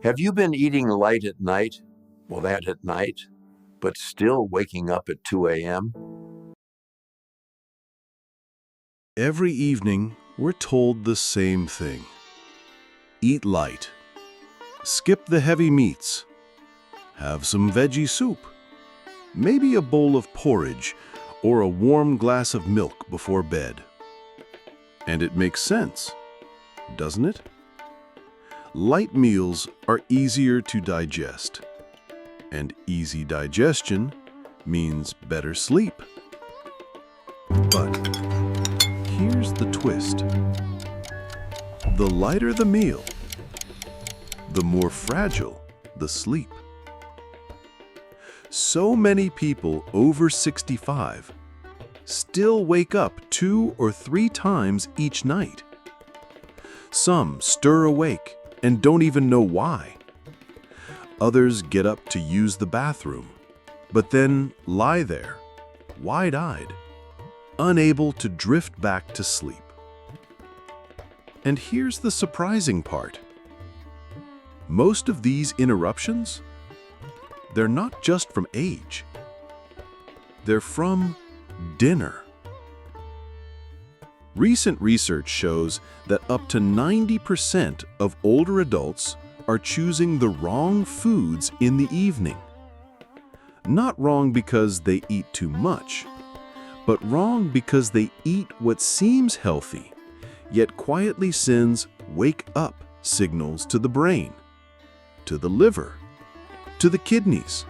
Have you been eating light at night? Well, that at night, but still waking up at 2 a.m.? Every evening, we're told the same thing. Eat light. Skip the heavy meats. Have some veggie soup. Maybe a bowl of porridge or a warm glass of milk before bed. And it makes sense, doesn't it? Light meals are easier to digest. And easy digestion means better sleep. But here's the twist. The lighter the meal, the more fragile the sleep. So many people over 65 still wake up 2 or 3 times each night. Some stir awake and don't even know why. Others get up to use the bathroom, but then lie there, wide-eyed, unable to drift back to sleep. And here's the surprising part. Most of these interruptions, they're not just from age. They're from dinner. Recent research shows that up to 90% of older adults are choosing the wrong foods in the evening. Not wrong because they eat too much, but wrong because they eat what seems healthy, yet quietly sends wake up signals to the brain, to the liver, to the kidneys,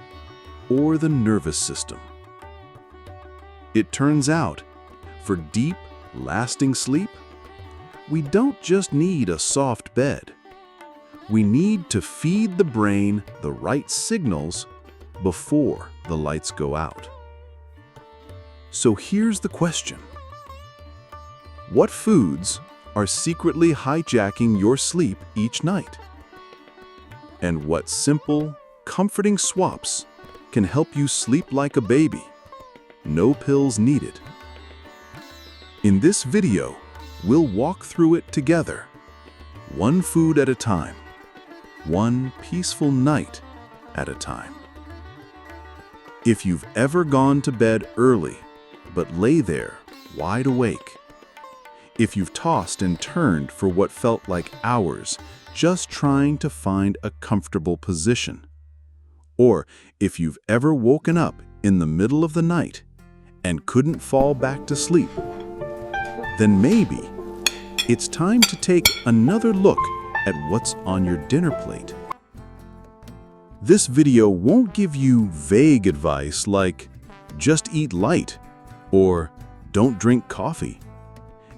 or the nervous system. It turns out, for deep, lasting sleep, we don't just need a soft bed. We need to feed the brain the right signals before the lights go out. So here's the question. What foods are secretly hijacking your sleep each night? And what simple, comforting swaps can help you sleep like a baby? No pills needed. In this video, we'll walk through it together, one food at a time, one peaceful night at a time. If you've ever gone to bed early, but lay there wide awake, if you've tossed and turned for what felt like hours just trying to find a comfortable position, or if you've ever woken up in the middle of the night and couldn't fall back to sleep, then maybe it's time to take another look at what's on your dinner plate. This video won't give you vague advice like, just eat light, or don't drink coffee.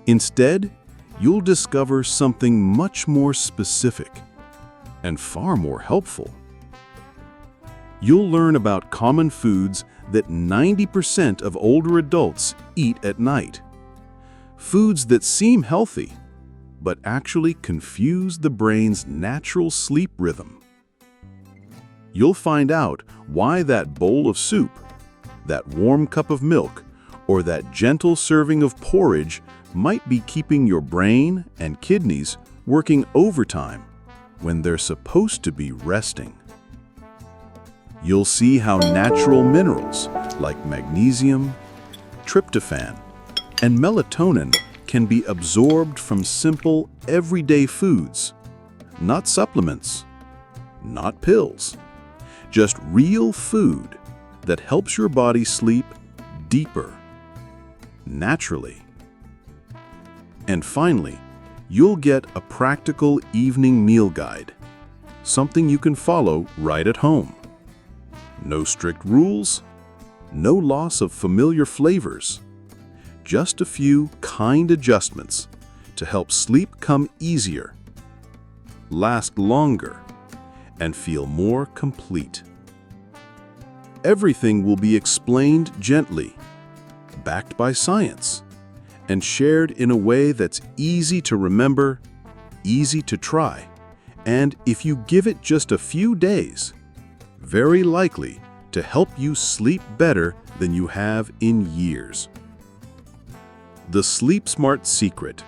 Instead, you'll discover something much more specific and far more helpful. You'll learn about common foods that 90% of older adults eat at night. Foods that seem healthy, but actually confuse the brain's natural sleep rhythm. You'll find out why that bowl of soup, that warm cup of milk, or that gentle serving of porridge might be keeping your brain and kidneys working overtime when they're supposed to be resting. You'll see how natural minerals like magnesium, tryptophan, and melatonin can be absorbed from simple, everyday foods, not supplements, not pills, just real food that helps your body sleep deeper, naturally. And finally, you'll get a practical evening meal guide, something you can follow right at home. No strict rules, no loss of familiar flavors, just a few kind adjustments to help sleep come easier, last longer, and feel more complete. Everything will be explained gently, backed by science, and shared in a way that's easy to remember, easy to try, and if you give it just a few days, very likely to help you sleep better than you have in years. The Sleep Smart Secret: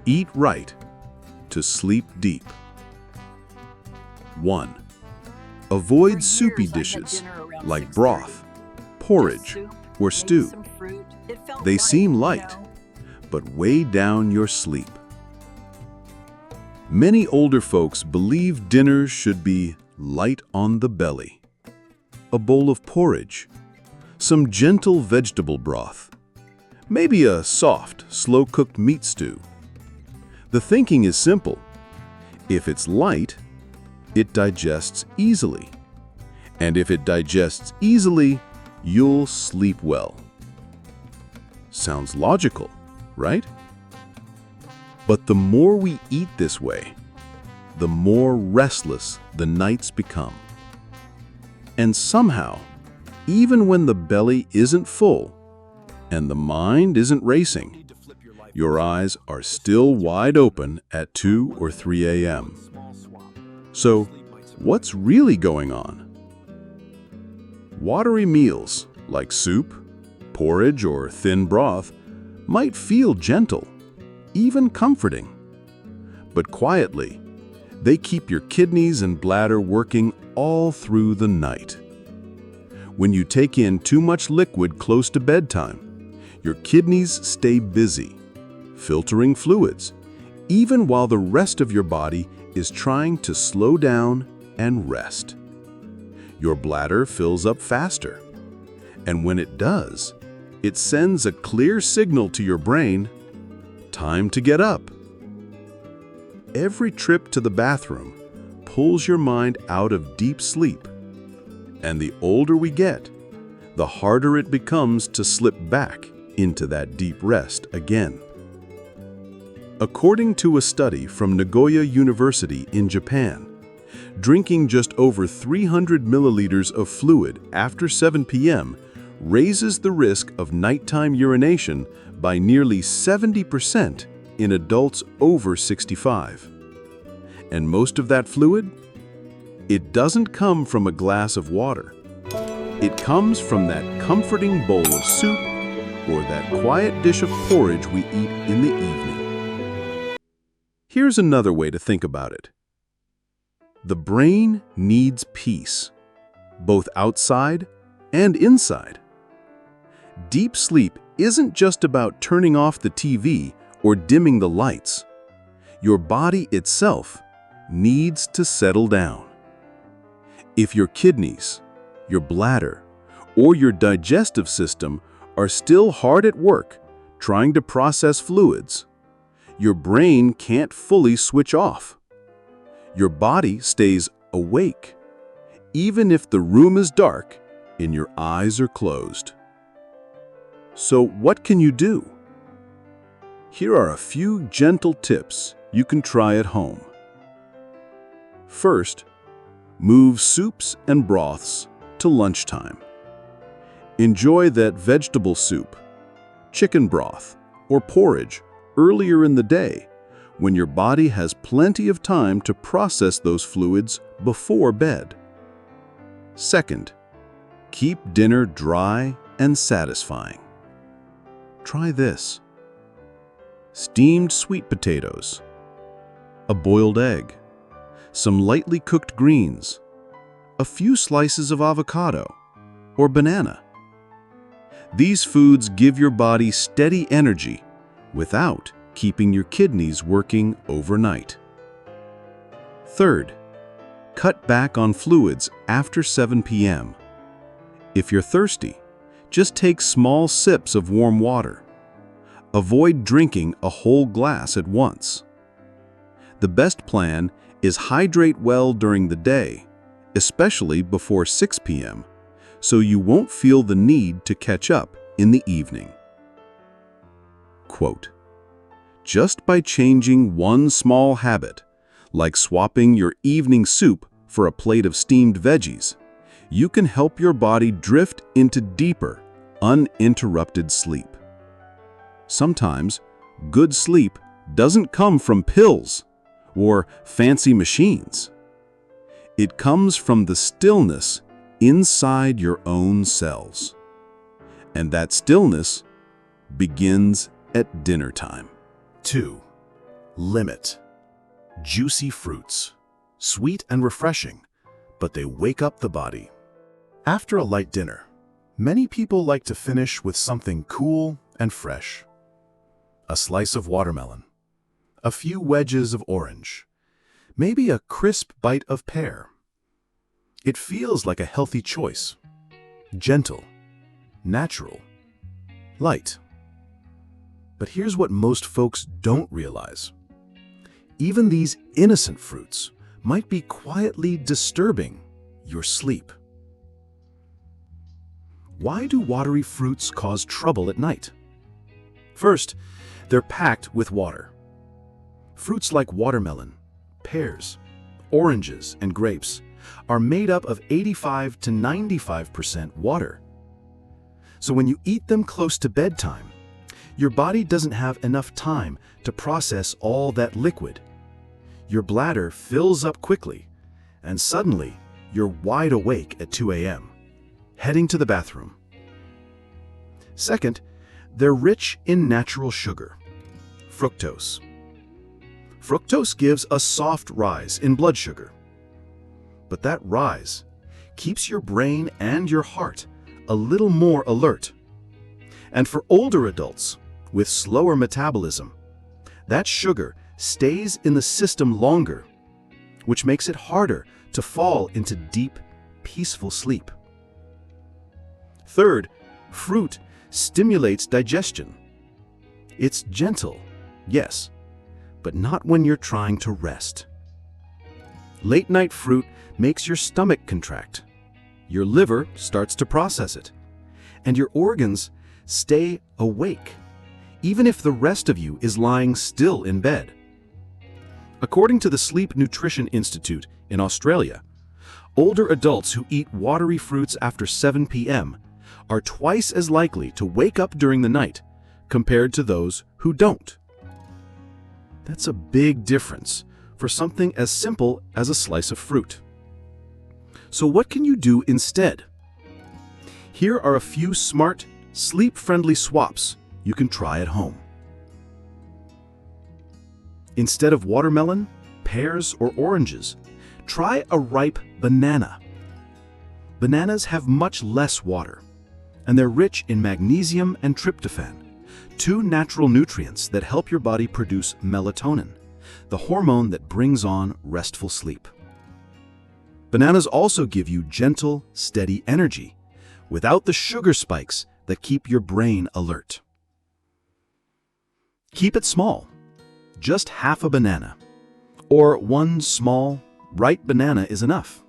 eat right to sleep deep. 1. Avoid soupy dishes like broth, porridge, or stew. They seem light, but weigh down your sleep. Many older folks believe dinners should be light on the belly. A bowl of porridge, some gentle vegetable broth, maybe a soft, slow-cooked meat stew. The thinking is simple. If it's light, it digests easily. And if it digests easily, you'll sleep well. Sounds logical, right? But the more we eat this way, the more restless the nights become. And somehow, even when the belly isn't full and the mind isn't racing, your eyes are still wide open at 2 or 3 a.m. So, what's really going on? Watery meals like soup, porridge, or thin broth might feel gentle, even comforting. But quietly, they keep your kidneys and bladder working all through the night. When you take in too much liquid close to bedtime, your kidneys stay busy, filtering fluids, even while the rest of your body is trying to slow down and rest. Your bladder fills up faster, and when it does, it sends a clear signal to your brain, time to get up. Every trip to the bathroom pulls your mind out of deep sleep, and the older we get, the harder it becomes to slip back into that deep rest again. According to a study from Nagoya University in Japan, drinking just over 300 milliliters of fluid after 7 p.m. raises the risk of nighttime urination by nearly 70% in adults over 65. And most of that fluid? It doesn't come from a glass of water. It comes from that comforting bowl of soup or that quiet dish of porridge we eat in the evening. Here's another way to think about it. The brain needs peace, both outside and inside. Deep sleep isn't just about turning off the TV or dimming the lights. Your body itself needs to settle down. If your kidneys, your bladder, or your digestive system are still hard at work trying to process fluids, your brain can't fully switch off. Your body stays awake, even if the room is dark and your eyes are closed. So what can you do? Here are a few gentle tips you can try at home. First, move soups and broths to lunchtime. Enjoy that vegetable soup, chicken broth, or porridge earlier in the day when your body has plenty of time to process those fluids before bed. Second, keep dinner dry and satisfying. Try this: steamed sweet potatoes, a boiled egg, some lightly cooked greens, a few slices of avocado or banana. These foods give your body steady energy without keeping your kidneys working overnight. Third, cut back on fluids after 7 p.m. If you're thirsty, just take small sips of warm water. Avoid drinking a whole glass at once. The best plan is hydrate well during the day, especially before 6 p.m., so you won't feel the need to catch up in the evening. Quote, "Just by changing one small habit, like swapping your evening soup for a plate of steamed veggies, you can help your body drift into deeper, uninterrupted sleep." Sometimes, good sleep doesn't come from pills or fancy machines. It comes from the stillness inside your own cells. And that stillness begins at dinner time. 2. Limit juicy fruits, sweet and refreshing, but they wake up the body. After a light dinner, many people like to finish with something cool and fresh. A slice of watermelon, a few wedges of orange, maybe a crisp bite of pear. It feels like a healthy choice. Gentle, natural, light. But here's what most folks don't realize. Even these innocent fruits might be quietly disturbing your sleep. Why do watery fruits cause trouble at night? First, they're packed with water. Fruits like watermelon, pears, oranges, and grapes are made up of 85 to 95% water. So when you eat them close to bedtime, your body doesn't have enough time to process all that liquid. Your bladder fills up quickly, and suddenly you're wide awake at 2 a.m., heading to the bathroom. Second, they're rich in natural sugar, fructose. Fructose gives a soft rise in blood sugar. But that rise keeps your brain and your heart a little more alert. And for older adults with slower metabolism, that sugar stays in the system longer, which makes it harder to fall into deep, peaceful sleep. Third, fruit stimulates digestion. It's gentle, yes, but not when you're trying to rest. Late-night fruit makes your stomach contract. Your liver starts to process it, and your organs stay awake, even if the rest of you is lying still in bed. According to the Sleep Nutrition Institute in Australia, older adults who eat watery fruits after 7 p.m. are twice as likely to wake up during the night compared to those who don't. That's a big difference for something as simple as a slice of fruit. So what can you do instead? Here are a few smart, sleep-friendly swaps you can try at home. Instead of watermelon, pears, or oranges, try a ripe banana. Bananas have much less water, and they're rich in magnesium and tryptophan, two natural nutrients that help your body produce melatonin, the hormone that brings on restful sleep. Bananas also give you gentle, steady energy, without the sugar spikes that keep your brain alert. Keep it small, just half a banana, or one small, ripe banana is enough.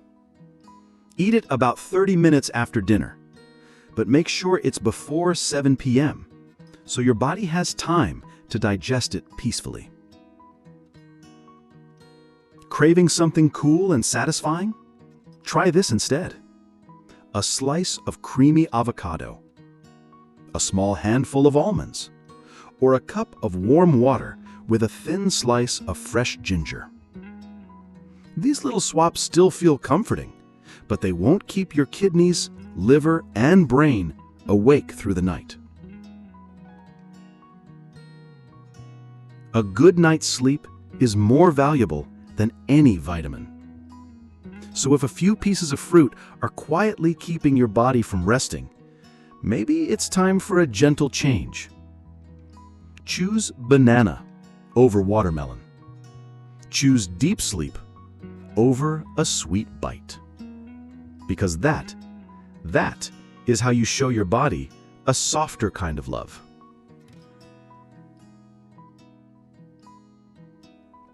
Eat it about 30 minutes after dinner, but make sure it's before 7 p.m., so your body has time to digest it peacefully. Craving something cool and satisfying? Try this instead. A slice of creamy avocado, a small handful of almonds, or a cup of warm water with a thin slice of fresh ginger. These little swaps still feel comforting, but they won't keep your kidneys, liver, and brain awake through the night. A good night's sleep is more valuable than any vitamin. So if a few pieces of fruit are quietly keeping your body from resting, maybe it's time for a gentle change. Choose banana over watermelon. Choose deep sleep over a sweet bite. Because that is how you show your body a softer kind of love.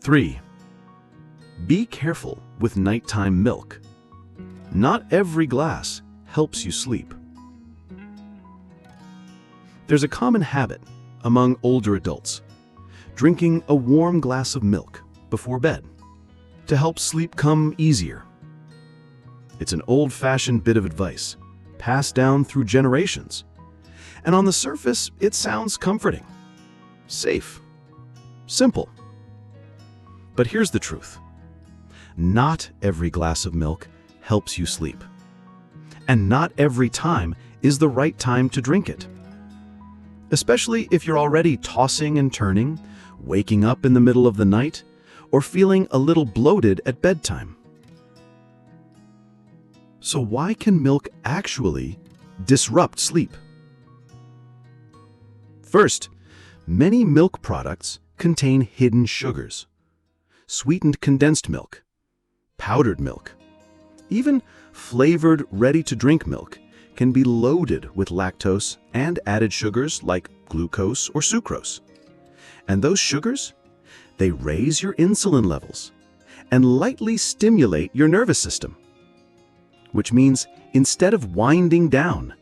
3. Be careful with nighttime milk. Not every glass helps you sleep. There's a common habit among older adults, drinking a warm glass of milk before bed to help sleep come easier. It's an old-fashioned bit of advice, passed down through generations. And on the surface, it sounds comforting, safe, simple. But here's the truth. Not every glass of milk helps you sleep. And not every time is the right time to drink it. Especially if you're already tossing and turning, waking up in the middle of the night, or feeling a little bloated at bedtime. So why can milk actually disrupt sleep? First, many milk products contain hidden sugars. Sweetened condensed milk, powdered milk, even flavored ready-to-drink milk can be loaded with lactose and added sugars like glucose or sucrose. And those sugars, they raise your insulin levels and lightly stimulate your nervous system. Which means instead of winding down,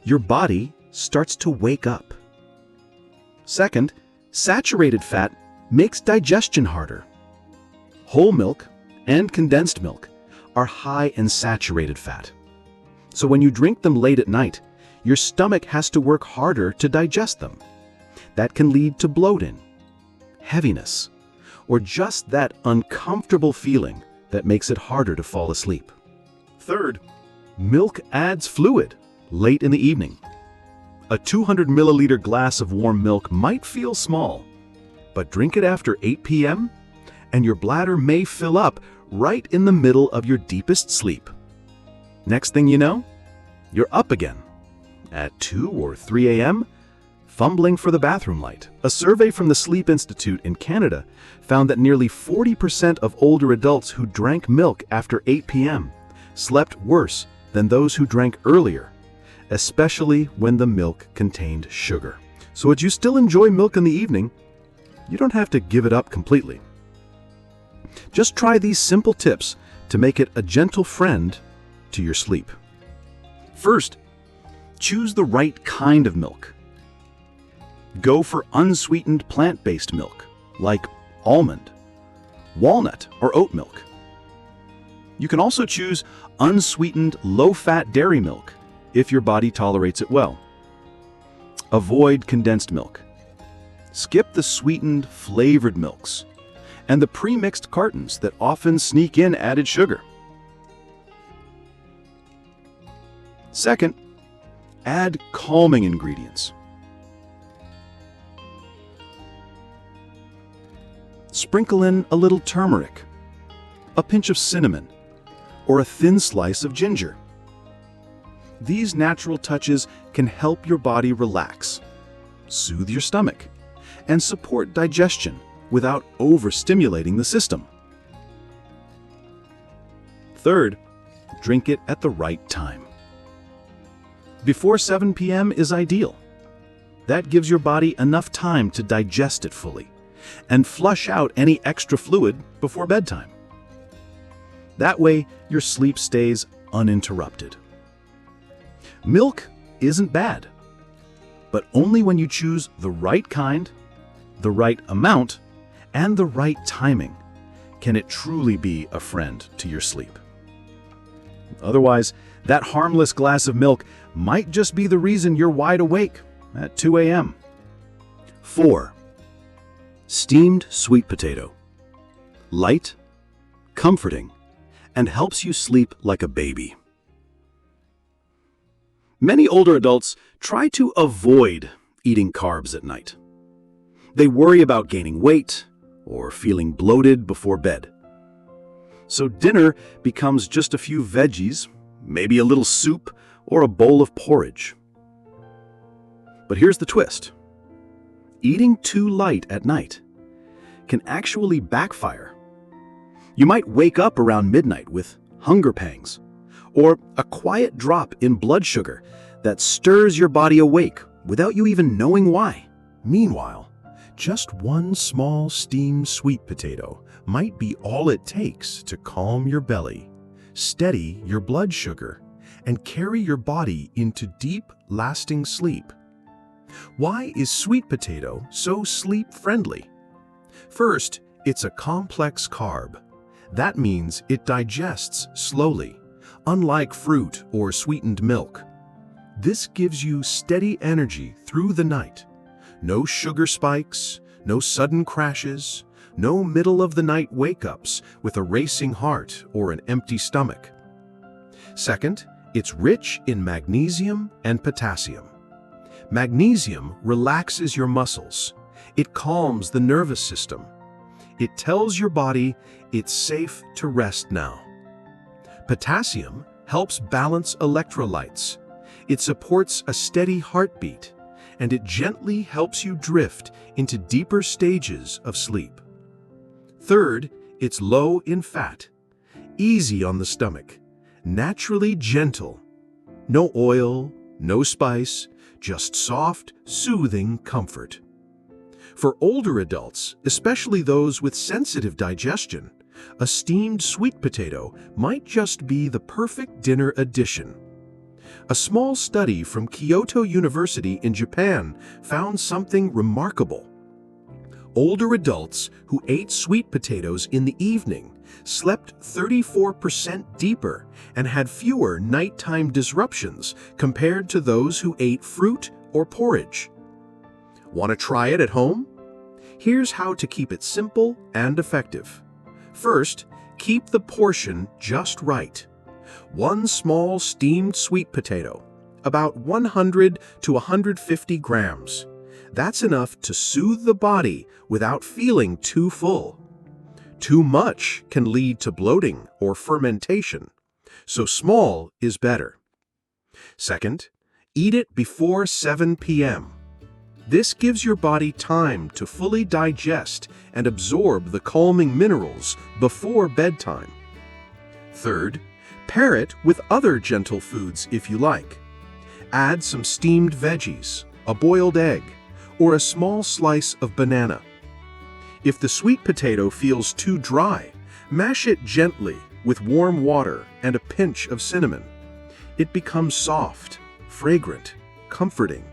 your body starts to wake up. Second, saturated fat makes digestion harder. Whole milk and condensed milk are high in saturated fat. So when you drink them late at night, your stomach has to work harder to digest them. That can lead to bloating, heaviness, or just that uncomfortable feeling that makes it harder to fall asleep. Third, milk adds fluid late in the evening. A 200 milliliter glass of warm milk might feel small, but drink it after 8 p.m. and your bladder may fill up right in the middle of your deepest sleep. Next thing you know, you're up again at 2 or 3 a.m., fumbling for the bathroom light. A survey from the Sleep Institute in Canada found that nearly 40% of older adults who drank milk after 8 p.m. slept worse than those who drank earlier, especially when the milk contained sugar. So as you still enjoy milk in the evening, you don't have to give it up completely. Just try these simple tips to make it a gentle friend to your sleep. First, choose the right kind of milk. Go for unsweetened plant-based milk, like almond, walnut, or oat milk. You can also choose unsweetened, low-fat dairy milk if your body tolerates it well. Avoid condensed milk. Skip the sweetened, flavored milks and the pre-mixed cartons that often sneak in added sugar. Second, add calming ingredients. Sprinkle in a little turmeric, a pinch of cinnamon, or a thin slice of ginger. These natural touches can help your body relax, soothe your stomach, and support digestion without overstimulating the system. Third, drink it at the right time. Before 7 p.m. is ideal. That gives your body enough time to digest it fully and flush out any extra fluid before bedtime. That way, your sleep stays uninterrupted. Milk isn't bad, but only when you choose the right kind, the right amount, and the right timing can it truly be a friend to your sleep. Otherwise, that harmless glass of milk might just be the reason you're wide awake at 2 a.m. 4. Steamed sweet potato. Light, comforting, and helps you sleep like a baby. Many older adults try to avoid eating carbs at night. They worry about gaining weight or feeling bloated before bed. So dinner becomes just a few veggies, maybe a little soup, or a bowl of porridge. But here's the twist. Eating too light at night can actually backfire. You might wake up around midnight with hunger pangs, or a quiet drop in blood sugar that stirs your body awake without you even knowing why. Meanwhile, just one small steamed sweet potato might be all it takes to calm your belly, steady your blood sugar, and carry your body into deep, lasting sleep. Why is sweet potato so sleep-friendly? First, it's a complex carb. That means it digests slowly, unlike fruit or sweetened milk. This gives you steady energy through the night. No sugar spikes, no sudden crashes, no middle-of-the-night wake-ups with a racing heart or an empty stomach. Second, it's rich in magnesium and potassium. Magnesium relaxes your muscles. It calms the nervous system. It tells your body it's safe to rest now. Potassium helps balance electrolytes. It supports a steady heartbeat, and it gently helps you drift into deeper stages of sleep. Third, it's low in fat, easy on the stomach, naturally gentle. No oil, no spice, just soft, soothing comfort. For older adults, especially those with sensitive digestion, a steamed sweet potato might just be the perfect dinner addition. A small study from Kyoto University in Japan found something remarkable. Older adults who ate sweet potatoes in the evening slept 34% deeper and had fewer nighttime disruptions compared to those who ate fruit or porridge. Want to try it at home? Here's how to keep it simple and effective. First, keep the portion just right. One small steamed sweet potato, about 100 to 150 grams. That's enough to soothe the body without feeling too full. Too much can lead to bloating or fermentation, so small is better. Second, eat it before 7 p.m. This gives your body time to fully digest and absorb the calming minerals before bedtime. Third, pair it with other gentle foods if you like. Add some steamed veggies, a boiled egg, or a small slice of banana. If the sweet potato feels too dry, mash it gently with warm water and a pinch of cinnamon. It becomes soft, fragrant, comforting,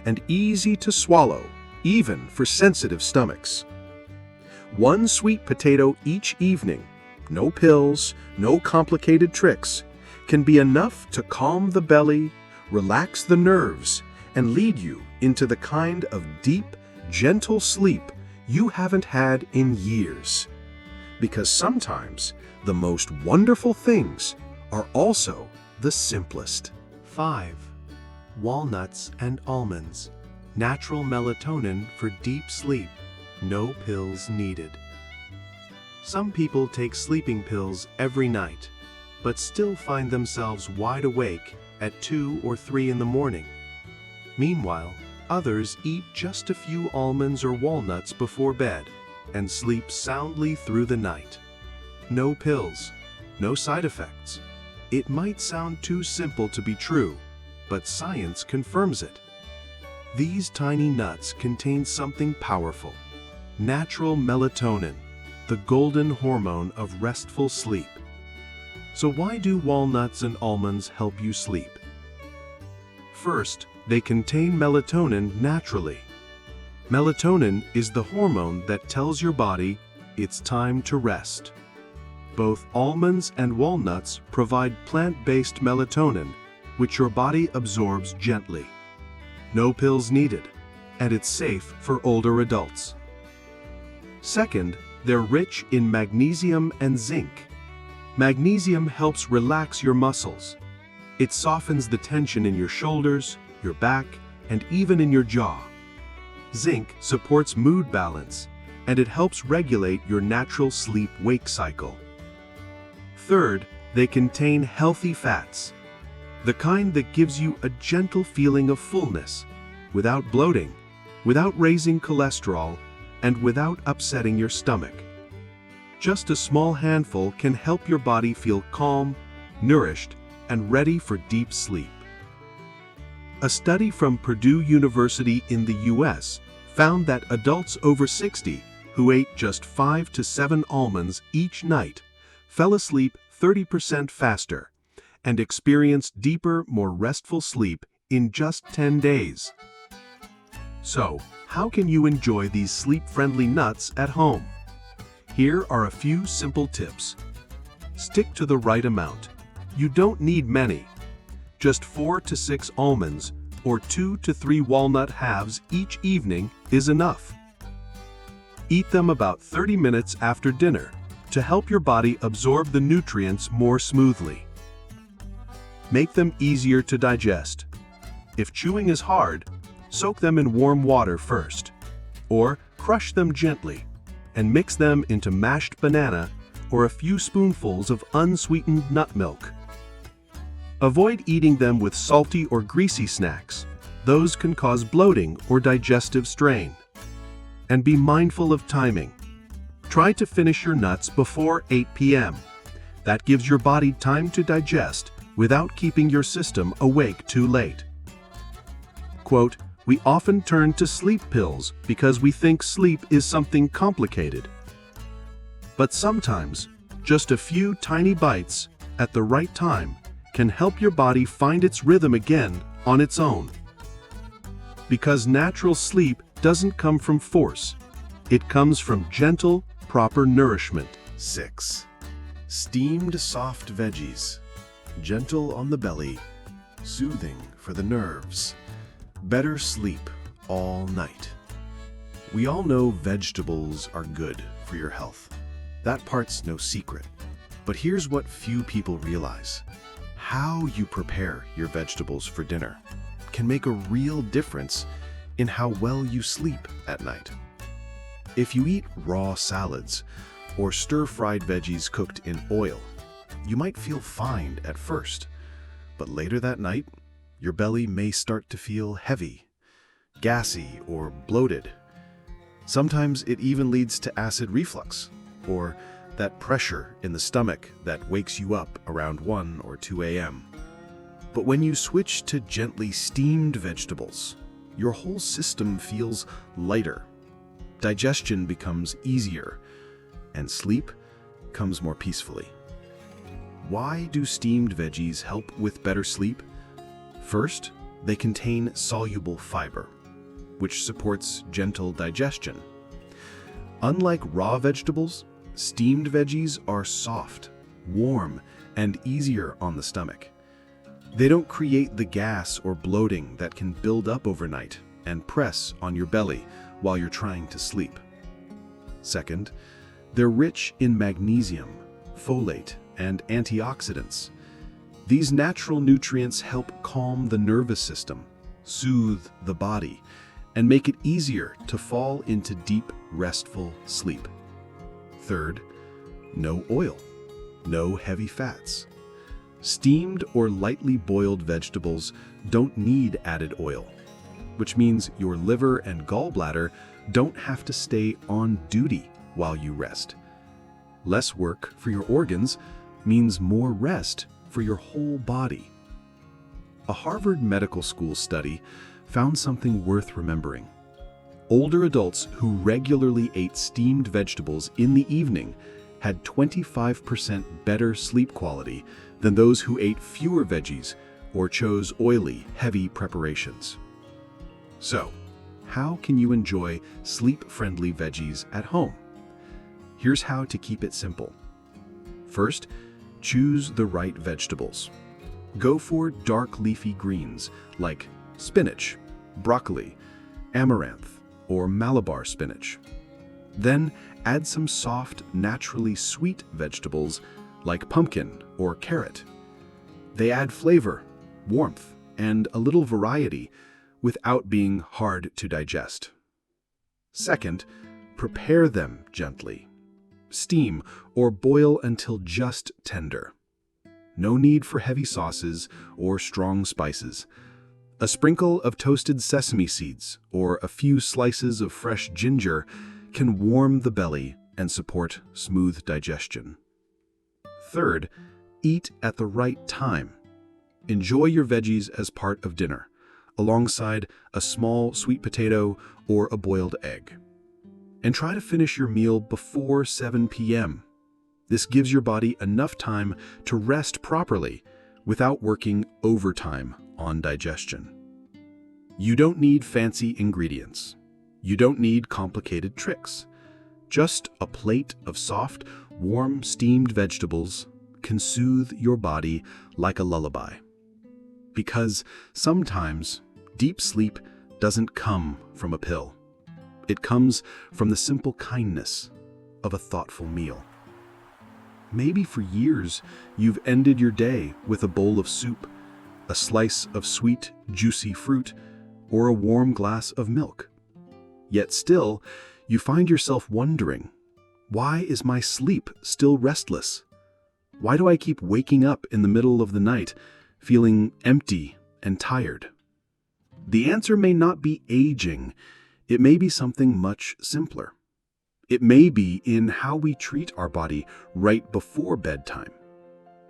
and easy to swallow, even for sensitive stomachs. One sweet potato each evening, no pills, no complicated tricks, can be enough to calm the belly, relax the nerves, and lead you into the kind of deep, gentle sleep you haven't had in years. Because sometimes the most wonderful things are also the simplest. 5. Walnuts and almonds. Natural melatonin for deep sleep. No pills needed. Some people take sleeping pills every night, but still find themselves wide awake at 2 or 3 in the morning. Meanwhile, others eat just a few almonds or walnuts before bed and sleep soundly through the night. No pills, no side effects. It might sound too simple to be true, but science confirms it. These tiny nuts contain something powerful: natural melatonin, the golden hormone of restful sleep. So why do walnuts and almonds help you sleep? First, they contain melatonin naturally. Melatonin is the hormone that tells your body it's time to rest. Both almonds and walnuts provide plant-based melatonin, which your body absorbs gently. No pills needed, and it's safe for older adults. Second, they're rich in magnesium and zinc. Magnesium helps relax your muscles. It softens the tension in your shoulders, your back, and even in your jaw. Zinc supports mood balance, and it helps regulate your natural sleep-wake cycle. Third, they contain healthy fats, the kind that gives you a gentle feeling of fullness, without bloating, without raising cholesterol, and without upsetting your stomach. Just a small handful can help your body feel calm, nourished, and ready for deep sleep. A study from Purdue University in the US found that adults over 60 who ate just 5 to 7 almonds each night fell asleep 30% faster and experienced deeper, more restful sleep in just 10 days. So, how can you enjoy these sleep-friendly nuts at home? Here are a few simple tips. Stick to the right amount. You don't need many. Just 4 to 6 almonds or 2 to 3 walnut halves each evening is enough. Eat them about 30 minutes after dinner to help your body absorb the nutrients more smoothly. Make them easier to digest. If chewing is hard, soak them in warm water first, or crush them gently. and mix them into mashed banana or a few spoonfuls of unsweetened nut milk. Avoid eating them with salty or greasy snacks. Those can cause bloating or digestive strain. And be mindful of timing. Try to finish your nuts before 8 p.m. That gives your body time to digest without keeping your system awake too late. Quote, "We often turn to sleep pills because we think sleep is something complicated. But sometimes, just a few tiny bites at the right time can help your body find its rhythm again on its own. Because natural sleep doesn't come from force. It comes from gentle, proper nourishment." 6. Steamed soft veggies. Gentle on the belly, soothing for the nerves. Better sleep all night. We all know vegetables are good for your health. That part's no secret. But here's what few people realize. How you prepare your vegetables for dinner can make a real difference in how well you sleep at night. If you eat raw salads or stir-fried veggies cooked in oil, you might feel fine at first, but later that night, your belly may start to feel heavy, gassy, or bloated. Sometimes it even leads to acid reflux, or that pressure in the stomach that wakes you up around 1 or 2 a.m. But when you switch to gently steamed vegetables, your whole system feels lighter. Digestion becomes easier, and sleep comes more peacefully. Why do steamed veggies help with better sleep? First, they contain soluble fiber, which supports gentle digestion. Unlike raw vegetables, steamed veggies are soft, warm, and easier on the stomach. They don't create the gas or bloating that can build up overnight and press on your belly while you're trying to sleep. Second, they're rich in magnesium, folate, and antioxidants. These natural nutrients help calm the nervous system, soothe the body, and make it easier to fall into deep, restful sleep. Third, no oil, no heavy fats. Steamed or lightly boiled vegetables don't need added oil, which means your liver and gallbladder don't have to stay on duty while you rest. Less work for your organs means more rest for your whole body. A Harvard Medical School study found something worth remembering. Older adults who regularly ate steamed vegetables in the evening had 25% better sleep quality than those who ate fewer veggies or chose oily, heavy preparations. So, how can you enjoy sleep-friendly veggies at home? Here's how to keep it simple. First, choose the right vegetables. Go for dark leafy greens like spinach, broccoli, amaranth, or Malabar spinach. Then add some soft, naturally sweet vegetables like pumpkin or carrot. They add flavor, warmth, and a little variety without being hard to digest. Second, prepare them gently. Steam or boil until just tender. No need for heavy sauces or strong spices. A sprinkle of toasted sesame seeds or a few slices of fresh ginger can warm the belly and support smooth digestion. Third, eat at the right time. Enjoy your veggies as part of dinner, alongside a small sweet potato or a boiled egg. And try to finish your meal before 7 p.m. This gives your body enough time to rest properly without working overtime on digestion. You don't need fancy ingredients. You don't need complicated tricks. Just a plate of soft, warm, steamed vegetables can soothe your body like a lullaby. Because sometimes deep sleep doesn't come from a pill. It comes from the simple kindness of a thoughtful meal. Maybe for years, you've ended your day with a bowl of soup, a slice of sweet, juicy fruit, or a warm glass of milk. Yet still, you find yourself wondering Why is my sleep still restless? Why do I keep waking up in the middle of the night, feeling empty and tired? The answer may not be aging. It may be something much simpler. It may be in how we treat our body right before bedtime.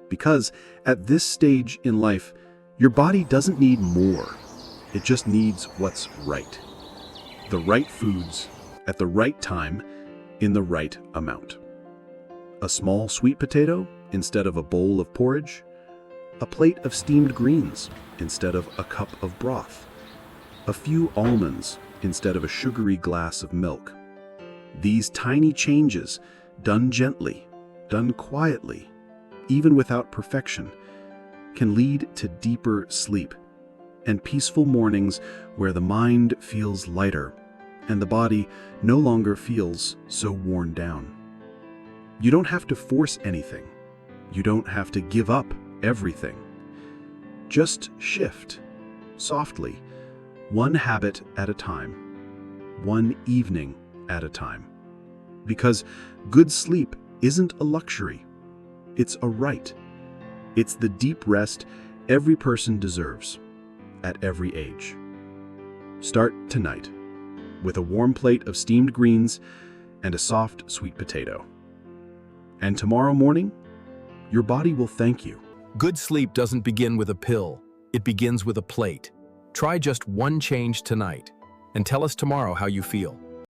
Because at this stage in life, your body doesn't need more. It just needs what's right. The right foods, at the right time, in the right amount. A small sweet potato instead of a bowl of porridge. A plate of steamed greens instead of a cup of broth. A few almonds instead of a sugary glass of milk. These tiny changes, done gently, done quietly, even without perfection, can lead to deeper sleep and peaceful mornings where the mind feels lighter and the body no longer feels so worn down. You don't have to force anything. You don't have to give up everything. Just shift, softly, one habit at a time, one evening at a time. Because good sleep isn't a luxury. It's a right. It's the deep rest every person deserves, at every age. Start tonight, with a warm plate of steamed greens and a soft sweet potato. And tomorrow morning, your body will thank you. Good sleep doesn't begin with a pill. It begins with a plate. Try just one change tonight, and tell us tomorrow how you feel.